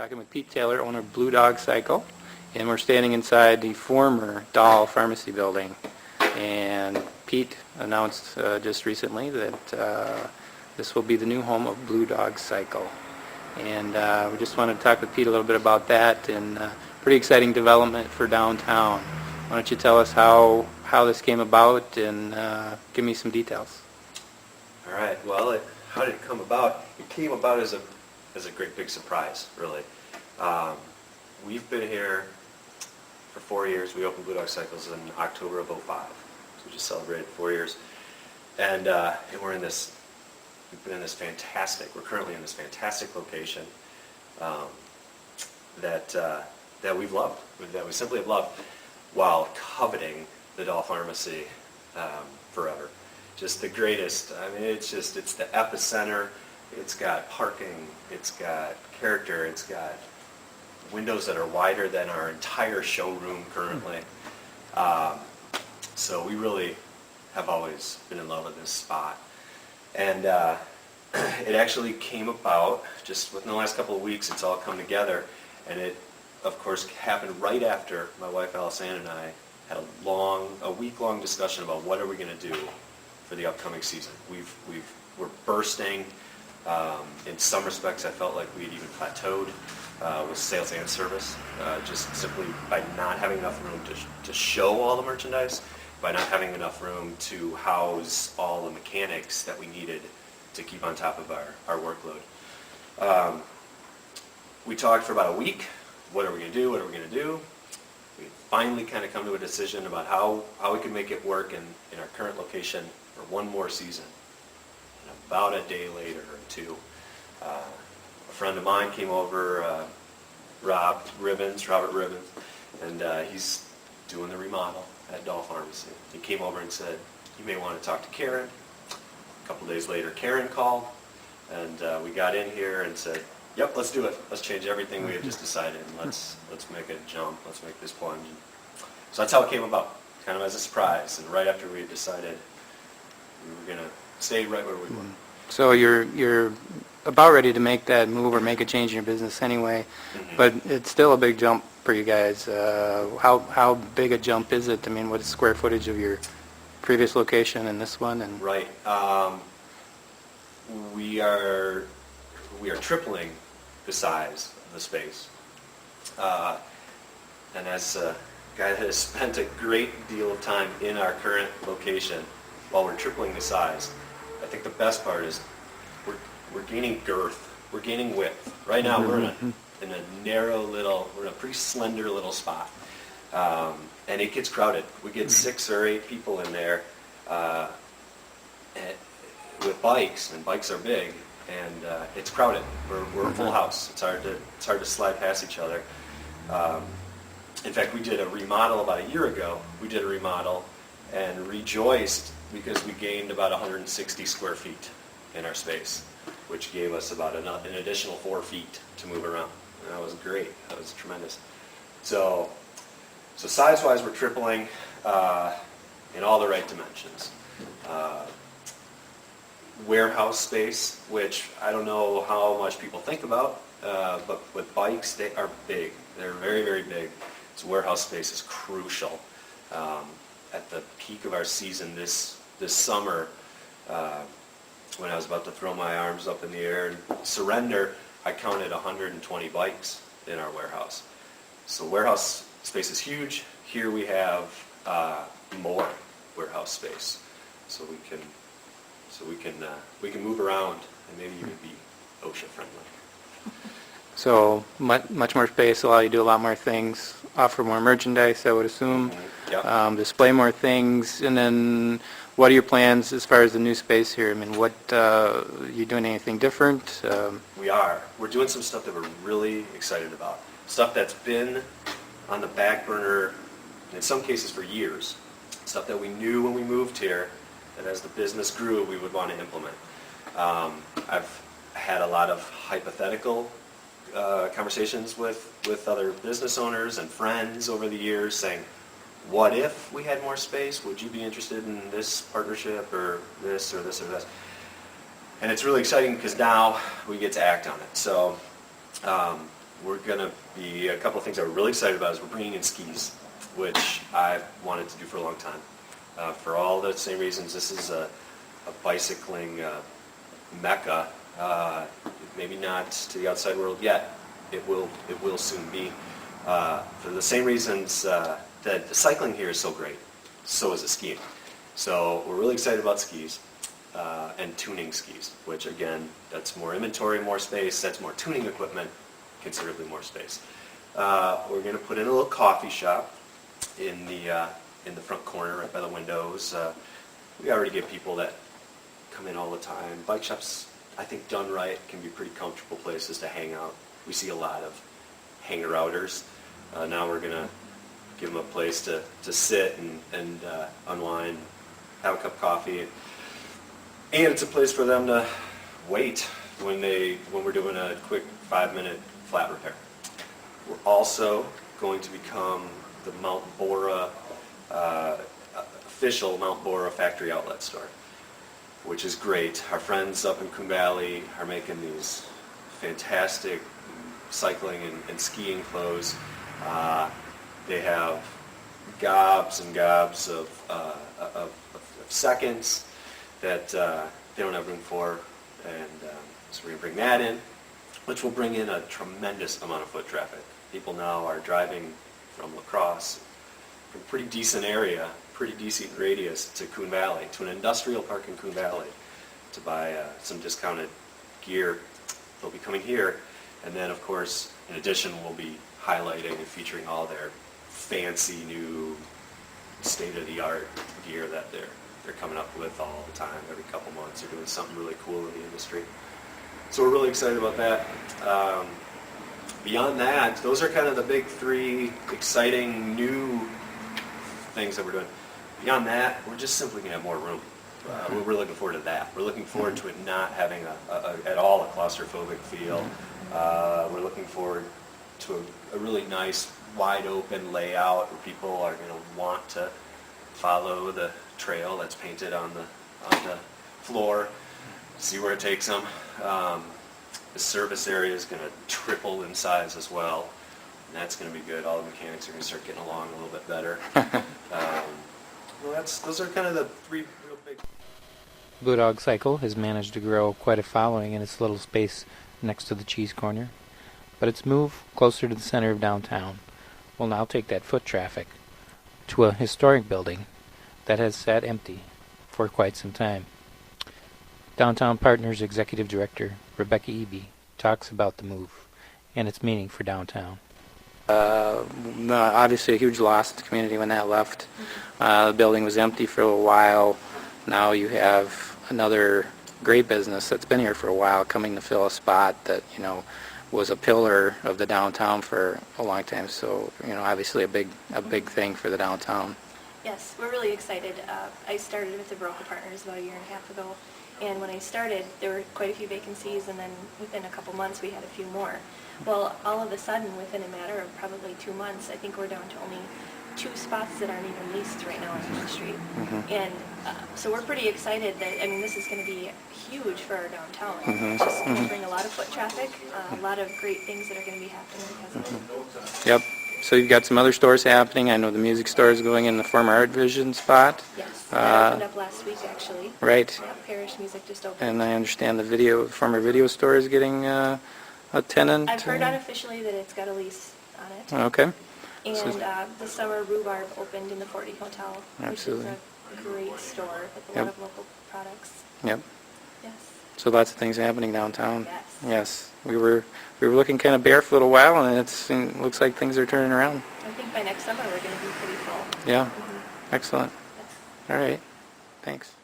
Talking with Pete Taylor, owner of Blue Dog Cycle, and we're standing inside the former Dahl Pharmacy building. And Pete announced just recently that this will be the new home of Blue Dog Cycle. And we just wanted to talk with Pete a little bit about that, and pretty exciting development for downtown. Why don't you tell us how this came about, and give me some details. All right. Well, how did it come about? It came about as a great big surprise, really. We've been here for 4 years. We opened Blue Dog Cycles in October of '05. So we just celebrated 4 years. And we've been in this fantastic, we're currently in this fantastic location that we've loved, that we simply have loved, while coveting the Dahl Pharmacy forever. Just the greatest. I mean, it's the epicenter. It's got parking, it's got character, it's got windows that are wider than our entire showroom currently. So we really have always been in love with this spot. And it actually came about just within the last couple of weeks. It's all come together, and it, of course, happened right after my wife Allison and I had a week-long discussion about what are we going to do for the upcoming season. We're bursting. In some respects, I felt like we had even plateaued with sales and service, just simply by not having enough room to show all the merchandise, by not having enough room to house all the mechanics that we needed to keep on top of our workload. We talked for about a week. What are we going to do? What are we going to do? We finally kind of come to a decision about how we could make it work in our current location for one more season. And about a day later or two, a friend of mine came over, Robert Ribbons, and he's doing the remodel at Dahl Pharmacy. He came over and said, "You may want to talk to Karen." A couple days later, Karen called, and we got in here and said, "Yep, let's do it. Let's change everything we have just decided, and let's make a jump. Let's make this plunge." So that's how it came about, kind of as a surprise, and right after we had decided we were going to stay right where we were. So you're about ready to make that move or make a change in your business anyway, but it's still a big jump for you guys. How big a jump is it? I mean, what is the square footage of your previous location and this one? And right. We are tripling the size of the space. And as a guy that has spent a great deal of time in our current location, while we're tripling the size, I think the best part is we're gaining girth, we're gaining width. Right now we're in a narrow little, we're in a pretty slender little spot, and it gets crowded. We get 6 or 8 people in there with bikes, and bikes are big, and it's crowded. We're a full house. It's hard to slide past each other. In fact, we did a remodel about a year ago. We did a remodel and rejoiced because we gained about 160 square feet in our space, which gave us about an additional 4 feet to move around. And that was great. That was tremendous. So size-wise, we're tripling in all the right dimensions. Warehouse space, which I don't know how much people think about, but with bikes, they are big. They're very, very big. So warehouse space is crucial. At the peak of our season this summer, when I was about to throw my arms up in the air and surrender, I counted 120 bikes in our warehouse. So warehouse space is huge. Here we have more warehouse space, so we can move around and maybe even be OSHA friendly. so much more space, allow you to do a lot more things, offer more merchandise, I would assume. Yep. Display more things, and then what are your plans as far as the new space here? I mean, you doing anything different? We are. We're doing some stuff that we're really excited about. Stuff that's been on the back burner, in some cases for years. Stuff that we knew when we moved here, that as the business grew, we would want to implement. I've had a lot of hypothetical conversations with other business owners and friends over the years saying, what if we had more space? Would you be interested in this partnership or this or this or this? And it's really exciting because now we get to act on it. So We're going to be, a couple of things that we're really excited about is we're bringing in skis, which I've wanted to do for a long time. For all the same reasons, this is a bicycling mecca. Maybe not to the outside world yet. It will soon be. For the same reasons that the cycling here is so great, so is the skiing. So we're really excited about skis and tuning skis, which again, that's more inventory, more space. That's more tuning equipment, considerably more space. We're going to put in a little coffee shop in the front corner, right by the windows. We already get people that come in all the time. Bike shops, I think done right, can be pretty comfortable places to hang out. We see a lot of hanger-outers. Now we're going to give them a place to sit and unwind, have a cup of coffee. And it's a place for them to wait when we're doing a quick 5-minute flat repair. We're also going to become the Mount Bora, official Mount Bora factory outlet store, which is great. Our friends up in Coon Valley are making these fantastic cycling and skiing clothes. They have gobs and gobs of seconds that they don't have room for, and so we're going to bring that in, which will bring in a tremendous amount of foot traffic. People now are driving from La Crosse, from a pretty decent area, pretty decent radius, to Coon Valley, to an industrial park in Coon Valley, to buy some discounted gear. They'll be coming here, and then of course, in addition, we'll be highlighting and featuring all their fancy new state-of-the-art gear that they're coming up with all the time. Every couple months they're doing something really cool in the industry. So we're really excited about that. Beyond that, those are kind of the big three exciting new things that we're doing. Beyond that, we're just simply going to have more room. We're really looking forward to that. We're looking forward to it not having at all a claustrophobic feel. We're looking forward to a really nice, wide open layout where people are going to want to follow the trail that's painted on the floor, see where it takes them. The service area is going to triple in size as well, and that's going to be good. All the mechanics are going to start getting along a little bit better. Those are kind of the three real big. Blue Dog Cycle has managed to grow quite a following in its little space next to the cheese corner, but its move closer to the center of downtown will now take that foot traffic to a historic building that has sat empty for quite some time. Downtown Partners Executive Director Rebecca Eby talks about the move and its meaning for downtown. Obviously a huge loss to the community when that left. The building was empty for a while. Now you have another great business that's been here for a while coming to fill a spot that, was a pillar of the downtown for a long time. So, obviously a big thing for the downtown. Yes, we're really excited. I started with the Baroka Partners about a year and a half ago, and when I started, there were quite a few vacancies, and then within a couple months, we had a few more. Well, all of a sudden, within a matter of probably 2 months, I think we're down to only 2 spots that aren't even leased right now on Main Street. And so we're pretty excited that, this is going to be huge for our downtown. It's just going to bring a lot of foot traffic, a lot of great things that are going to be happening because of it. Yep. So you've got some other stores happening. I know the music store is going in the former Art Vision spot. Yes, that opened up last week actually. Right. Yep, Parish Music just opened. And I understand the former video store is getting a tenant. I've heard unofficially that it's got a lease on it. Okay. And this summer, Rhubarb opened in the 40 Hotel, Absolutely. which is a great store with a lot of local products. Yep. Yes. So lots of things happening downtown. Yes. Yes. We were looking kind of bare for a little while, and it looks like things are turning around. I think by next summer we're going to be pretty full. Yeah. Excellent. Yes. All right. Thanks.